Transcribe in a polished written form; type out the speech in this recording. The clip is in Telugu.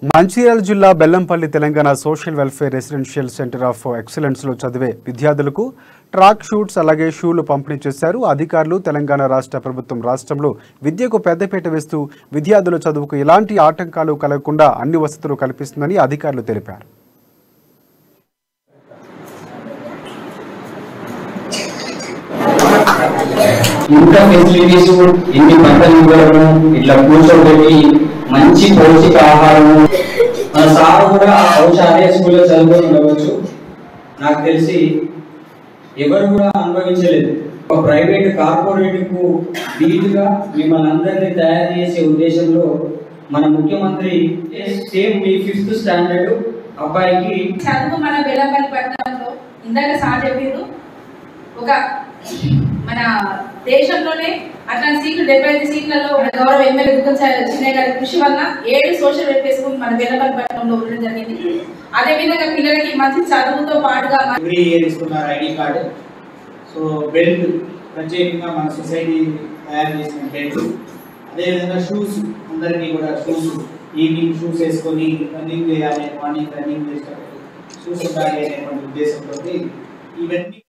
మంచిర్యాల జిల్లా Bellampalli Telangana social welfare residential centre of excellence లో చదివే విద్యార్థులకు ట్రాక్ షూట్స్ అలాగే షూలు పంపిణీ చేశారు అధికారులు. తెలంగాణ రాష్ట్ర ప్రభుత్వం రాష్ట్రంలో విద్యకు పెద్దపీట వేస్తూ విద్యార్థుల చదువుకు ఎలాంటి ఆటంకాలు కలగకుండా అన్ని వసతులు కల్పిస్తుందని అధికారులు తెలిపారు. ఇంకా ఫెసిలిటీస్ ఎన్ని పంటలు ఇవ్వడము ఇట్లా కూర్చోబెట్టి మంచి పౌష్టిక ఆహారము మన సార్ కూడా బహుశా అదే స్కూల్లో చదువుకొని ఉండవచ్చు. నాకు తెలిసి ఎవరు కూడా అనుభవించలేదు. ఒక ప్రైవేట్ కార్పొరేట్ కు ధీటుగా మిమ్మల్ని అందరినీ తయారు చేసే ఉద్దేశంలో మన ముఖ్యమంత్రి సేమ్ మీ 5th స్టాండర్డ్ అబ్బాయికి చదువు మన బెల్లంపల్లి పట్టణంలో ఇందాక సార్ చెప్పారు ఒక మన దేశంలోనే అట్లాంటి సీట్లు 75 సీట్లలో గౌరవ ఎమ్మెల్యే దుర్గం చిన్నయ్య గారి కృషి వల్ల 7 సోషల్ వెల్ఫేర్ స్కూల్ మన బెల్లంపల్లి పట్టణంలో ఉండడం జరిగింది. అదే విధంగా పిల్లలకి మంచి చదువుతో పాటుగా ఎవ్రీ ఇయర్ ఇస్తున్నారు ఐడి కార్డు. సో బెల్ట్ ప్రత్యేకంగా మన సొసైటీ తయారు చేసిన బెల్ట్, అదేవిధంగా షూస్ అందరికీ కూడా షూస్ ఈవినింగ్ షూస్ వేసుకొని రన్నింగ్ చేయాలి, మార్నింగ్ రన్నింగ్ చేసేటప్పుడు షూస్ ఉండాలి అనేటువంటి ఉద్దేశంతో ఇవన్నీ